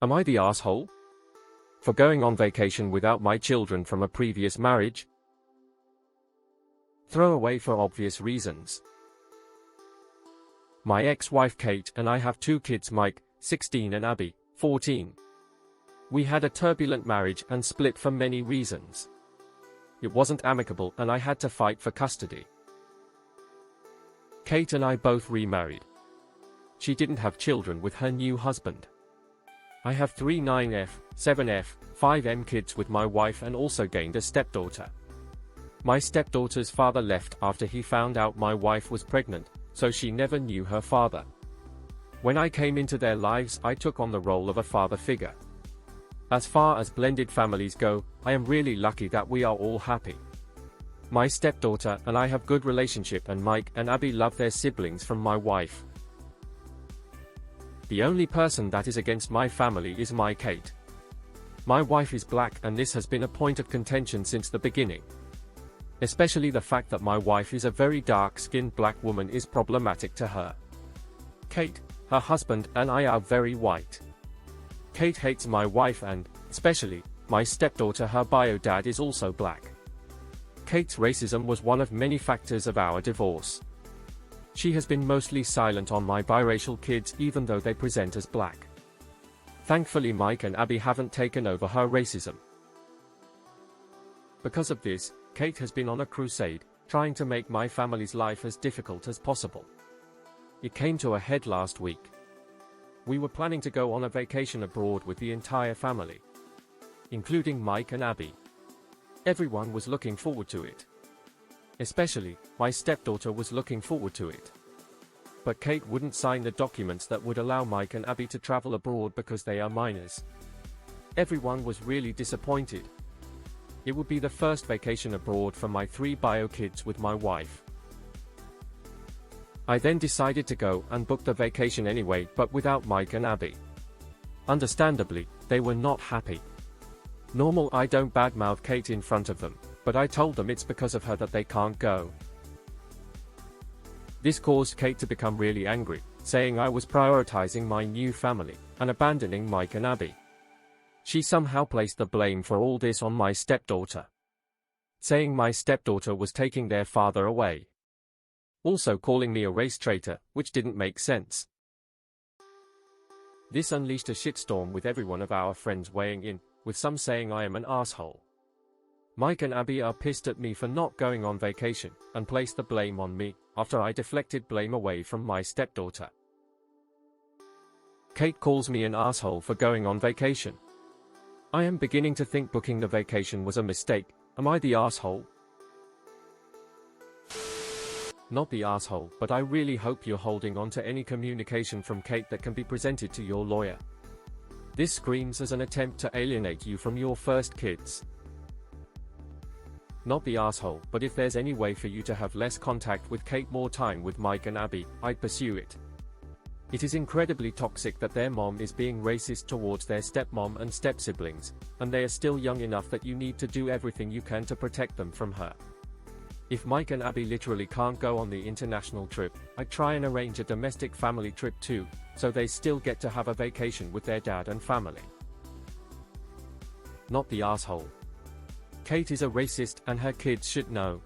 Am I the asshole for going on vacation without my children from a previous marriage? Throw away for obvious reasons. My ex-wife Kate and I have 2 kids, Mike, 16, and Abby, 14. We had a turbulent marriage and split for many reasons. It wasn't amicable and I had to fight for custody. Kate and I both remarried. She didn't have children with her new husband. I have 3 9F, 7F, 5M kids with my wife and also gained a stepdaughter. My stepdaughter's father left after he found out my wife was pregnant, so she never knew her father. When I came into their lives, I took on the role of a father figure. As far as blended families go, I am really lucky that we are all happy. My stepdaughter and I have good relationship and Mike and Abby love their siblings from my wife. The only person that is against my family is my Kate. My wife is black and this has been a point of contention since the beginning. Especially the fact that my wife is a very dark-skinned black woman is problematic to her. Kate, her husband, and I are very white. Kate hates my wife and, especially, my stepdaughter. Her bio dad is also black. Kate's racism was one of many factors of our divorce. She has been mostly silent on my biracial kids even though they present as black. Thankfully Mike and Abby haven't taken over her racism. Because of this, Kate has been on a crusade, trying to make my family's life as difficult as possible. It came to a head last week. We were planning to go on a vacation abroad with the entire family, including Mike and Abby. Everyone was looking forward to it. Especially, my stepdaughter was looking forward to it. But Kate wouldn't sign the documents that would allow Mike and Abby to travel abroad because they are minors. Everyone was really disappointed. It would be the first vacation abroad for my 3 bio kids with my wife. I then decided to go and book the vacation anyway, but without Mike and Abby. Understandably, they were not happy. Normal, I don't badmouth Kate in front of them, but I told them it's because of her that they can't go. This caused Kate to become really angry, saying I was prioritizing my new family and abandoning Mike and Abby. She somehow placed the blame for all this on my stepdaughter, saying my stepdaughter was taking their father away. Also calling me a race traitor, which didn't make sense. This unleashed a shitstorm with every one of our friends weighing in, with some saying I am an asshole. Mike and Abby are pissed at me for not going on vacation, and placed the blame on me, after I deflected blame away from my stepdaughter. Kate calls me an asshole for going on vacation. I am beginning to think booking the vacation was a mistake. Am I the asshole? Not the asshole, but I really hope you're holding on to any communication from Kate that can be presented to your lawyer. This screams as an attempt to alienate you from your first kids. Not the asshole, but if there's any way for you to have less contact with Kate, more time with Mike and Abby, I'd pursue it. It is incredibly toxic that their mom is being racist towards their stepmom and step-siblings, and they are still young enough that you need to do everything you can to protect them from her. If Mike and Abby literally can't go on the international trip, I'd try and arrange a domestic family trip too, so they still get to have a vacation with their dad and family. Not the asshole. Kate is a racist and her kids should know.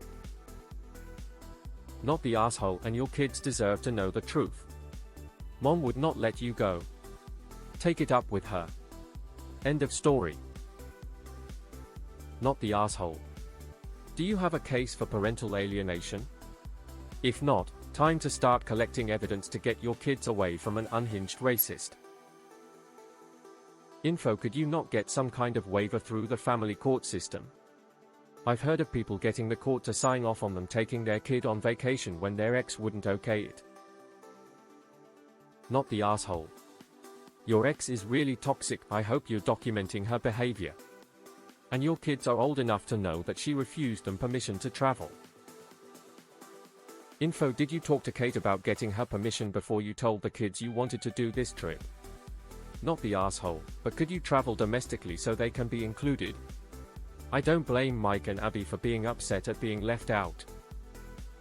Not the asshole, and your kids deserve to know the truth. Mom would not let you go. Take it up with her. End of story. Not the asshole. Do you have a case for parental alienation? If not, time to start collecting evidence to get your kids away from an unhinged racist. Info: could you not get some kind of waiver through the family court system? I've heard of people getting the court to sign off on them taking their kid on vacation when their ex wouldn't okay it. Not the asshole. Your ex is really toxic. I hope you're documenting her behavior. And your kids are old enough to know that she refused them permission to travel. Info: did you talk to Kate about getting her permission before you told the kids you wanted to do this trip? Not the asshole, but could you travel domestically so they can be included? I don't blame Mike and Abby for being upset at being left out.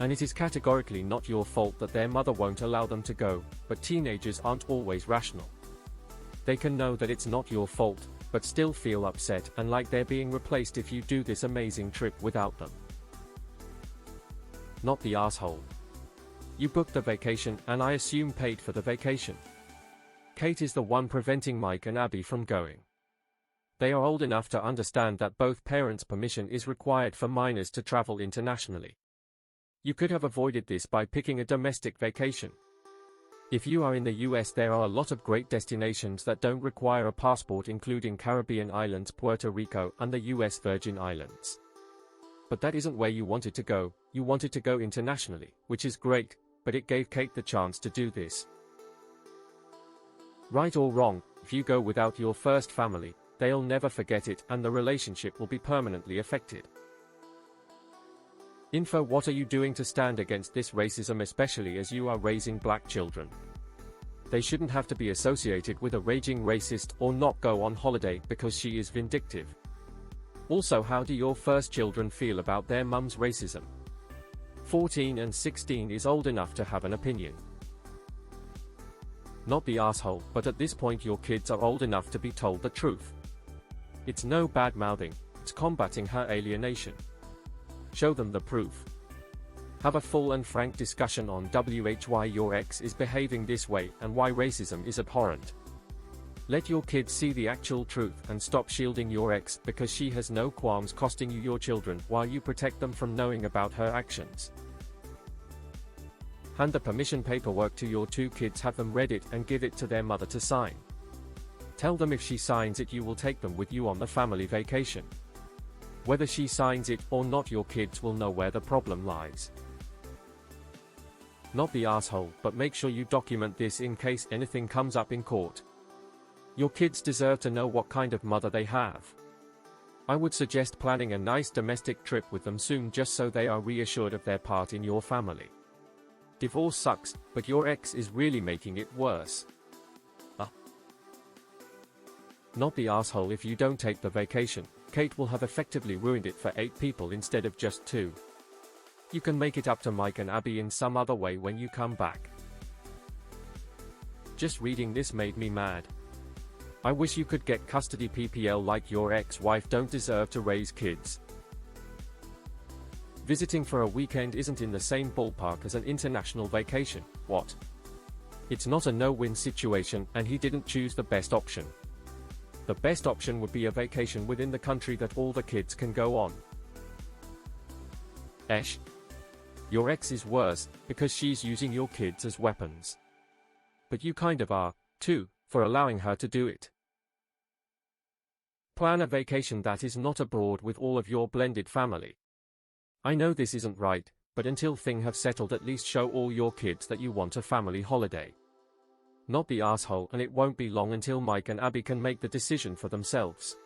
And it is categorically not your fault that their mother won't allow them to go, but teenagers aren't always rational. They can know that it's not your fault, but still feel upset and like they're being replaced if you do this amazing trip without them. Not the asshole. You booked the vacation and I assume paid for the vacation. Kate is the one preventing Mike and Abby from going. They are old enough to understand that both parents' permission is required for minors to travel internationally. You could have avoided this by picking a domestic vacation. If you are in the US, there are a lot of great destinations that don't require a passport, including Caribbean islands, Puerto Rico, and the US Virgin Islands. But that isn't where you wanted to go. You wanted to go internationally, which is great, but it gave Kate the chance to do this. Right or wrong, if you go without your first family, they'll never forget it and the relationship will be permanently affected. Info: what are you doing to stand against this racism, especially as you are raising black children? They shouldn't have to be associated with a raging racist or not go on holiday because she is vindictive. Also, how do your first children feel about their mum's racism? 14 and 16 is old enough to have an opinion. Not the asshole, but at this point your kids are old enough to be told the truth. It's no bad-mouthing, it's combating her alienation. Show them the proof. Have a full and frank discussion on why your ex is behaving this way and why racism is abhorrent. Let your kids see the actual truth and stop shielding your ex because she has no qualms costing you your children while you protect them from knowing about her actions. Hand the permission paperwork to your two kids, have them read it and give it to their mother to sign. Tell them if she signs it you will take them with you on the family vacation. Whether she signs it or not, your kids will know where the problem lies. Not the asshole, but make sure you document this in case anything comes up in court. Your kids deserve to know what kind of mother they have. I would suggest planning a nice domestic trip with them soon just so they are reassured of their part in your family. Divorce sucks, but your ex is really making it worse. Not the asshole, if you don't take the vacation, Kate will have effectively ruined it for 8 people instead of just 2. You can make it up to Mike and Abby in some other way when you come back. Just reading this made me mad. I wish you could get custody PPL like your ex-wife don't deserve to raise kids. Visiting for a weekend isn't in the same ballpark as an international vacation, what? It's not a no-win situation and he didn't choose the best option. The best option would be a vacation within the country that all the kids can go on. Esh. Your ex is worse, because she's using your kids as weapons. But you kind of are, too, for allowing her to do it. Plan a vacation that is not abroad with all of your blended family. I know this isn't right, but until things have settled, at least show all your kids that you want a family holiday. Not the asshole, and it won't be long until Mike and Abby can make the decision for themselves.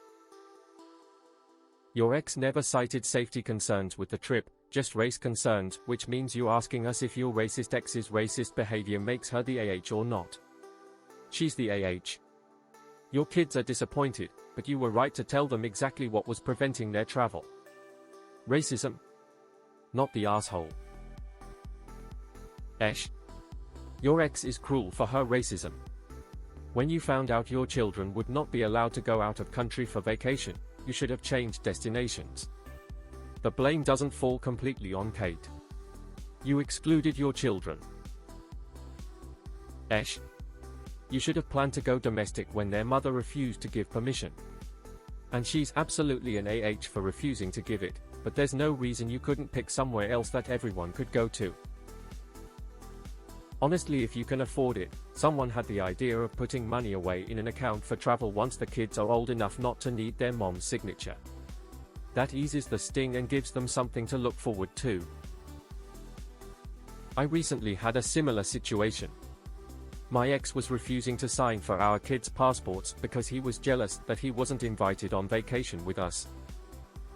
Your ex never cited safety concerns with the trip, just race concerns, which means you asking us if your racist ex's racist behavior makes her the AH or not. She's the AH. Your kids are disappointed, but you were right to tell them exactly what was preventing their travel. Racism? Not the asshole. Esh. Your ex is cruel for her racism. When you found out your children would not be allowed to go out of country for vacation, you should have changed destinations. The blame doesn't fall completely on Kate. You excluded your children. Esh. You should have planned to go domestic when their mother refused to give permission. And she's absolutely an AH for refusing to give it, but there's no reason you couldn't pick somewhere else that everyone could go to. Honestly, if you can afford it, someone had the idea of putting money away in an account for travel once the kids are old enough not to need their mom's signature. That eases the sting and gives them something to look forward to. I recently had a similar situation. My ex was refusing to sign for our kids' passports because he was jealous that he wasn't invited on vacation with us.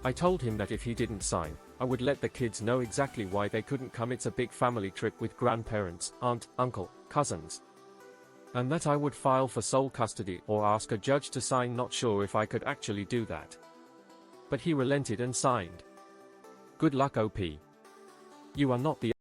I told him that if he didn't sign, I would let the kids know exactly why they couldn't come. It's a big family trip with grandparents, aunt, uncle, cousins. And that I would file for sole custody or ask a judge to sign. Not sure if I could actually do that. But he relented and signed. Good luck, OP. You are not the